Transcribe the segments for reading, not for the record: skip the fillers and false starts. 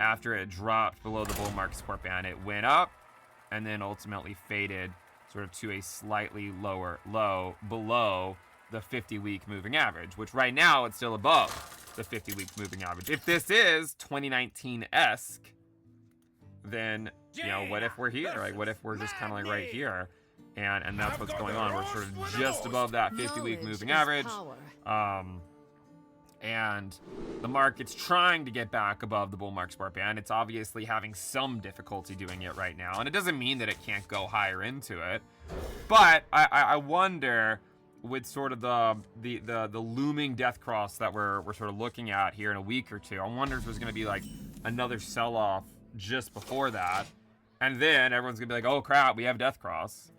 after it dropped below the bull market support band, it went up and then ultimately faded sort of to a slightly lower low below the 50-week moving average, which right now it's still above the 50-week moving average. If this is 2019-esque, then, you know, what if we're here? Like, what if we're just kind of like right here? And that's what's going on. We're sort of just above that 50-week moving average. And the market's trying to get back above the bull market support band. It's obviously having some difficulty doing it right now. And it doesn't mean that it can't go higher into it. But I wonder, with sort of the looming death cross that we're sort of looking at here in a week or two, I wonder if there's going to be like another sell-off just before that. And then everyone's going to be like, oh crap, we have death cross.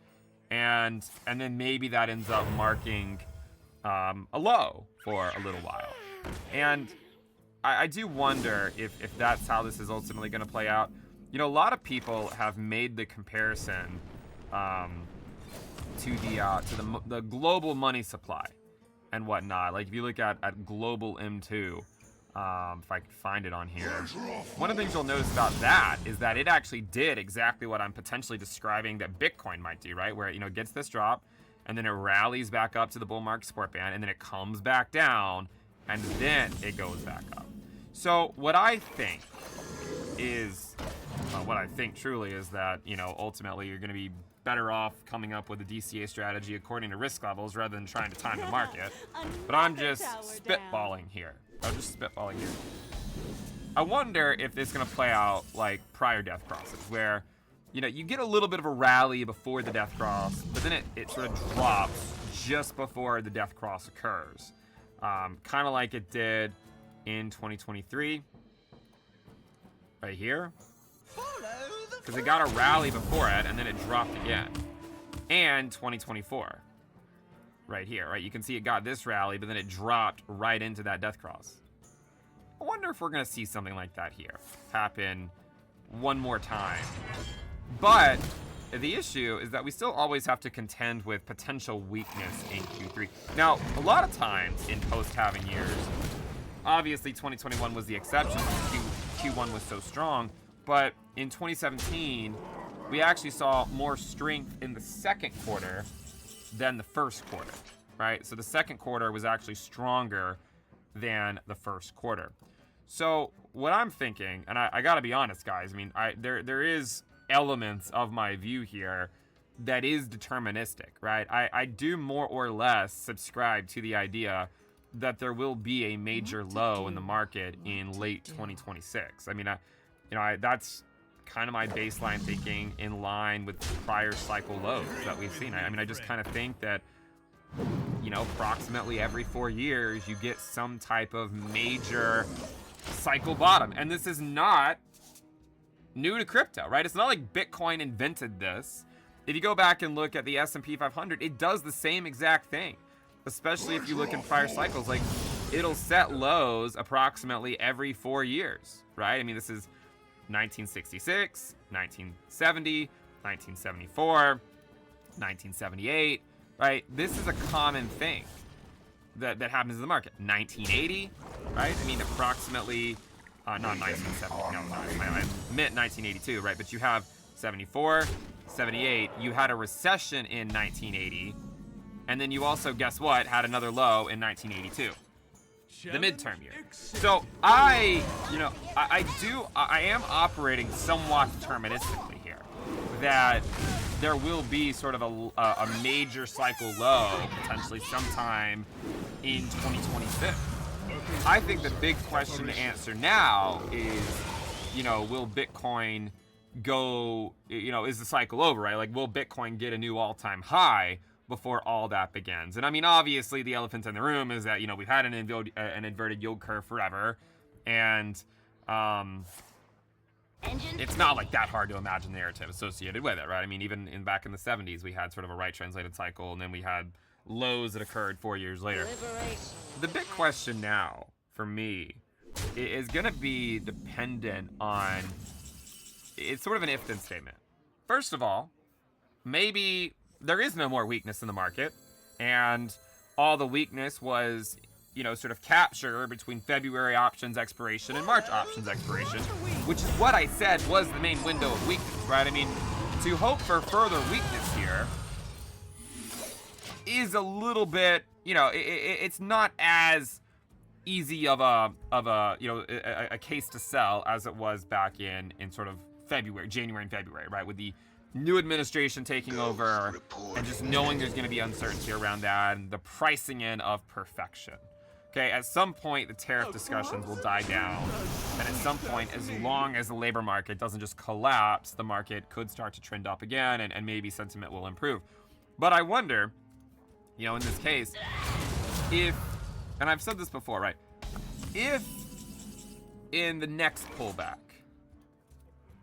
And then maybe that ends up marking a low for a little while. And I do wonder if that's how this is ultimately going to play out. You know, a lot of people have made the comparison to the global money supply and whatnot. Like if you look at global M2, if I can find it on here, one of the things you'll notice about that is that it actually did exactly what I'm potentially describing that Bitcoin might do, right? Where, you know, it gets this drop and then it rallies back up to the bull market support band and then it comes back down and then it goes back up. So what I think truly is that, you know, ultimately you're going to be better off coming up with a DCA strategy according to risk levels rather than trying to time the market. But I'm just spitballing here. I wonder if it's going to play out like prior death crosses, where, you know, you get a little bit of a rally before the death cross, but then it sort of drops just before the death cross occurs. Kind of like it did in 2023, right here, because it got a rally before it and then it dropped again. And 2024, right here, right? You can see it got this rally, but then it dropped right into that death cross. I wonder if we're going to see something like that here happen one more time. But the issue is that we still always have to contend with potential weakness in Q3. Now, a lot of times in post-halving years, obviously 2021 was the exception. Q1 was so strong. But in 2017, we actually saw more strength in the second quarter than the first quarter, right? So the second quarter was actually stronger than the first quarter. So what I'm thinking, and I gotta be honest, guys, I mean, there is elements of my view here that is deterministic, right? I do more or less subscribe to the idea that there will be a major low in the market in late 2026. I mean, that's kind of my baseline thinking, in line with prior cycle lows that we've seen. I mean, I just kind of think that, you know, approximately every 4 years, you get some type of major cycle bottom. And this is not new to crypto, right? It's not like Bitcoin invented this. If you go back and look at the S&P 500, it does the same exact thing, especially if you look in prior cycles. Like, it'll set lows approximately every 4 years, right? I mean, this is 1966, 1970, 1974, 1978, right? This is a common thing that happens in the market. 1980, right? I mean, approximately, not 1970, no, I meant 1982, right? But you have 74, 78, you had a recession in 1980, and then you also, guess what, had another low in 1982. The midterm year. So I am operating somewhat deterministically here, that there will be sort of a major cycle low potentially sometime in 2026. I think the big question to answer now is, you know, will Bitcoin go, you know, is the cycle over, right? Like, will Bitcoin get a new all-time high before all that begins? And I mean, obviously the elephant in the room is that, you know, we've had an inverted yield curve forever, and it's not like that hard to imagine the narrative associated with it, right? I mean, even back in the 70s, we had sort of a right translated cycle, and then we had lows that occurred 4 years later. The big question now for me is going to be dependent on, it's sort of an if-then statement. First of all, maybe there is no more weakness in the market, and all the weakness was, you know, sort of capture between February options expiration and March options expiration, which is what I said was the main window of weakness, right? I mean, to hope for further weakness here is a little bit, you know, it's not as easy of a you know, a case to sell as it was back in sort of January and February, right? With the new administration taking over and just knowing there's going to be uncertainty around that and the pricing in of perfection. Okay, at some point the tariff discussions will die down, and at some point, as long as the labor market doesn't just collapse, the market could start to trend up again, and maybe sentiment will improve. But I wonder, you know, in this case, if, and I've said this before, right? If in the next pullback,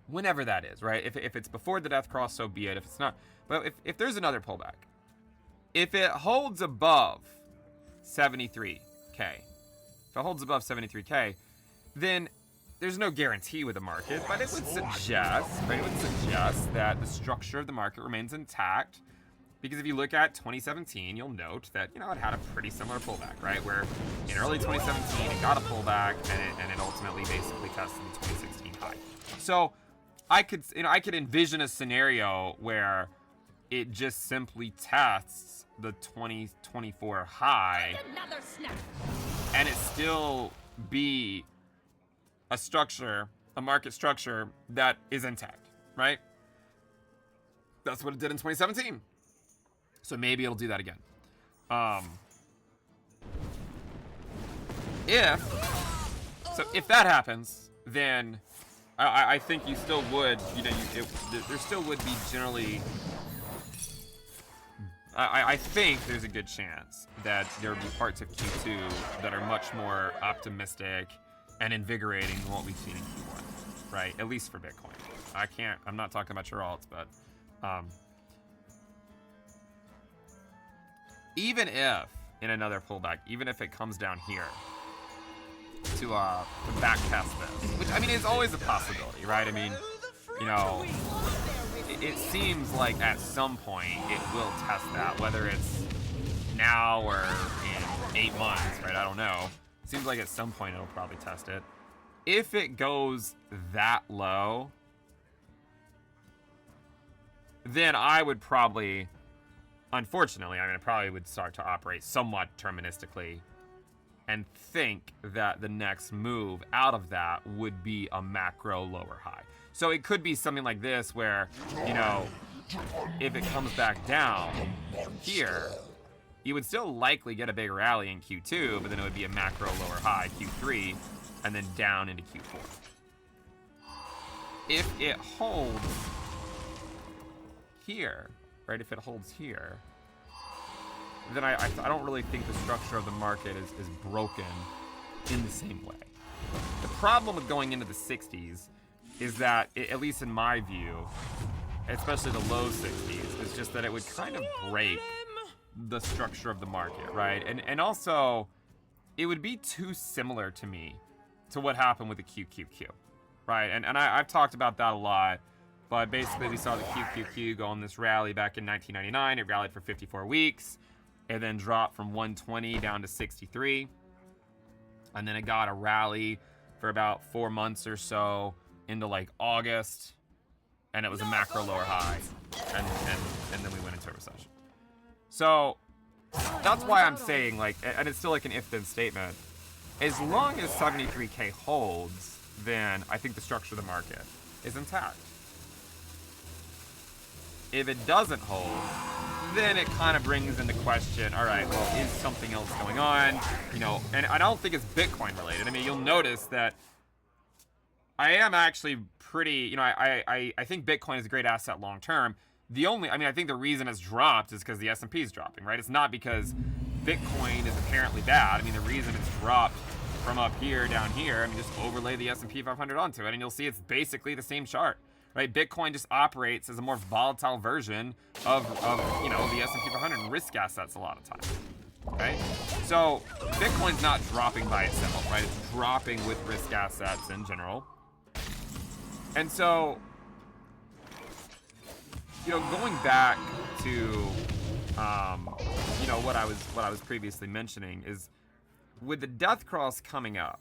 whenever that is, right? If it's before the death cross, so be it. If it's not, but if there's another pullback, if it holds above 73K, if it holds above 73K, then there's no guarantee with the market, but it would suggest, right? It would suggest that the structure of the market remains intact. Because if you look at 2017, you'll note that, you know, it had a pretty similar pullback, right? Where in early 2017, it got a pullback, and it ultimately basically tested the 2016 high. So I could envision a scenario where it just simply tests the 2024 high, and it still be a structure, a market structure that is intact, right? That's what it did in 2017. So maybe it'll do that again. If that happens, then I think you still would, you know, there still would be generally, I think there's a good chance that there would be parts of Q2 that are much more optimistic and invigorating than what we've seen in Q1, right? At least for Bitcoin. I'm not talking about your alts, but even if in another pullback, even if it comes down here to backtest this, which I mean is always a possibility, right? I mean, you know, it seems like at some point it will test that, whether it's now or in 8 months, right? I don't know. It seems like at some point it'll probably test it. If it goes that low, then I would probably, unfortunately, I mean, I probably would start to operate somewhat deterministically and think that the next move out of that would be a macro lower high. So it could be something like this where, you know, if it comes back down here, you would still likely get a big rally in Q2, but then it would be a macro lower high Q3 and then down into Q4. If it holds here, right, if it holds here, then I don't really think the structure of the market is broken in the same way. The problem with going into the 60s is that, at least in my view, especially the low 60s, is just that it would kind of break the structure of the market, right? And also, it would be too similar to me to what happened with the QQQ, right? And I've talked about that a lot, but basically we saw the QQQ go on this rally back in 1999. It rallied for 54 weeks. It then dropped from 120 down to 63. And then it got a rally for about 4 months or so into like August. And it was a macro lower high. And then we went into a recession. So that's why I'm saying, like, and it's still like an if-then statement. As long as 73K holds, then I think the structure of the market is intact. If it doesn't hold, then it kind of brings into question, all right, well, is something else going on? You know, and I don't think it's Bitcoin related. I mean, you'll notice that I am actually pretty, you know, I think Bitcoin is a great asset long term. I think the reason it's dropped is because the S&P is dropping, right? It's not because Bitcoin is apparently bad. I mean, the reason it's dropped from up here down here, I mean, just overlay the S&P 500 onto it, and you'll see it's basically the same chart. Right, Bitcoin just operates as a more volatile version of you know, the S&P 500 and risk assets a lot of times. Okay, so Bitcoin's not dropping by itself, right? It's dropping with risk assets in general. And so, you know, going back to you know, what I was previously mentioning is with the death cross coming up,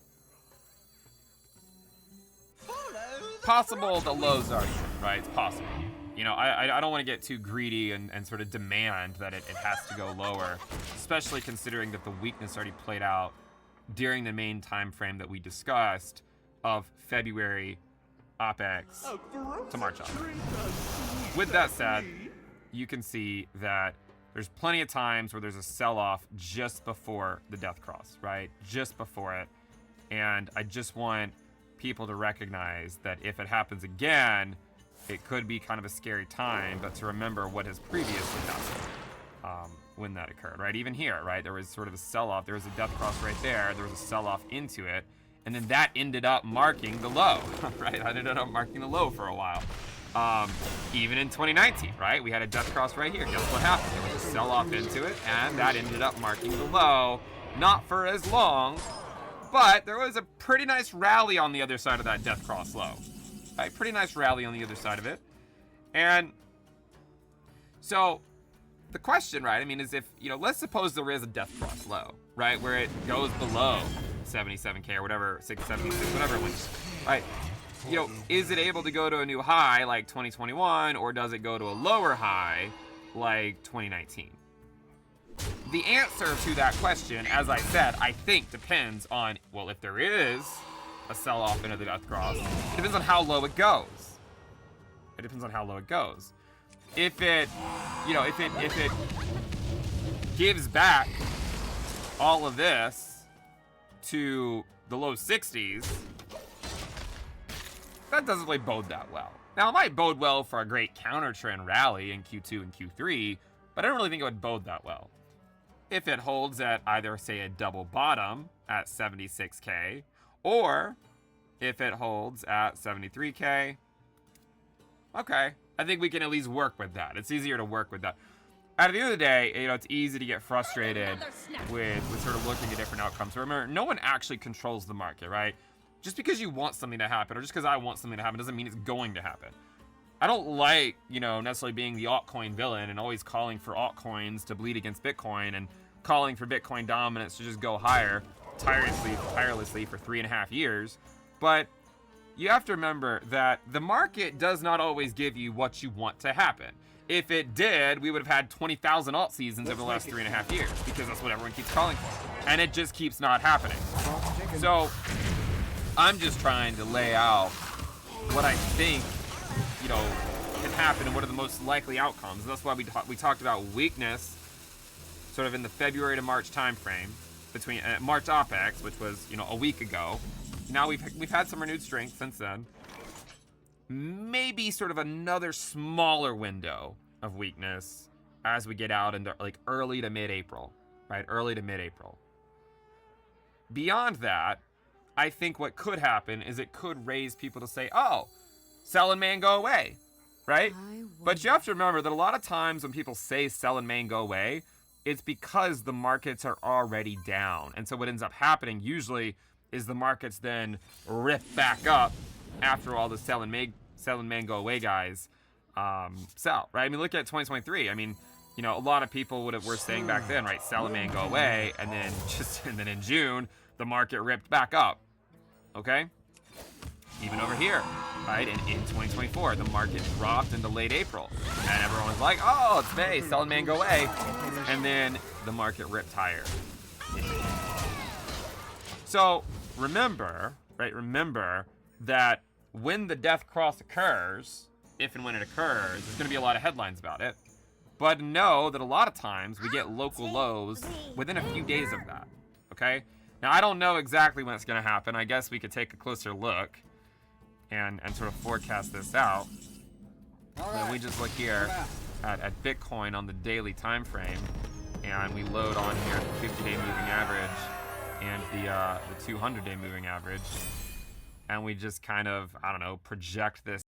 possible the lows are here, right? It's possible. You know, I don't want to get too greedy and sort of demand that it has to go lower, especially considering that the weakness already played out during the main time frame that we discussed of February OPEX to March OPEX. With that said, you can see that there's plenty of times where there's a sell-off just before the death cross, right? Just before it. And I just want people to recognize that if it happens again, it could be kind of a scary time, but to remember what has previously happened when that occurred, right? Even here, right? There was sort of a sell-off. There was a death cross right there. There was a sell-off into it. And then that ended up marking the low, right? That ended up marking the low for a while. Even in 2019, right? We had a death cross right here. Guess what happened? There was a sell-off into it, and that ended up marking the low. Not for as long, but there was a pretty nice rally on the other side of that death cross low. Right? Pretty nice rally on the other side of it. And so the question, right, I mean, is if, you know, let's suppose there is a death cross low, right, where it goes below 77K or whatever, 676, whatever it went, right? You know, is it able to go to a new high like 2021, or does it go to a lower high like 2019? The answer to that question, as I said, I think depends on, well, if there is a sell-off into the death cross, it depends on how low it goes. It depends on how low it goes. If it, you know, if it gives back all of this to the low 60s, that doesn't really bode that well. Now, it might bode well for a great counter trend rally in Q2 and Q3, but I don't really think it would bode that well. If it holds at either, say, a double bottom at 76K, or if it holds at 73K, okay, I think we can at least work with that. It's easier to work with that. At the end of the day, you know, it's easy to get frustrated with sort of looking at different outcomes. Remember, no one actually controls the market, right? Just because you want something to happen, or just because I want something to happen, doesn't mean it's going to happen. I don't like, you know, necessarily being the altcoin villain and always calling for altcoins to bleed against Bitcoin and calling for Bitcoin dominance to just go higher tirelessly for 3.5 years. But you have to remember that the market does not always give you what you want to happen. If it did, we would have had 20,000 alt seasons over the last 3.5 years, because that's what everyone keeps calling for. And it just keeps not happening. So I'm just trying to lay out what I think, you know, can happen and what are the most likely outcomes. And that's why we talked about weakness sort of in the February to March time frame between March OPEX, which was, you know, a week ago. Now we've had some renewed strength since then. Maybe sort of another smaller window of weakness as we get out into like early to mid-April, right? Early to mid-April. Beyond that, I think what could happen is it could raise people to say, oh, sell and main go away, right? But you have to remember that a lot of times when people say sell and main go away, it's because the markets are already down. And so what ends up happening usually is the markets then rip back up after all the sell and main go away guys sell, right? I mean, look at 2023. I mean, you know, a lot of people were saying back then, right, sell and main go away, and then in June the market ripped back up. Okay, even over here, right, in 2024 the market dropped into late April, and everyone was like, oh, it's May, sell and main go away, and then the market ripped higher. So remember, right, remember that when the death cross occurs, if and when it occurs, there's going to be a lot of headlines about it. But know that a lot of times we get local lows within a few days of that, okay? Now, I don't know exactly when it's going to happen. I guess we could take a closer look and sort of forecast this out. Right. We just look here at Bitcoin on the daily time frame, and we load on here the 50-day moving average and the 200-day moving average, and we just kind of, I don't know, project this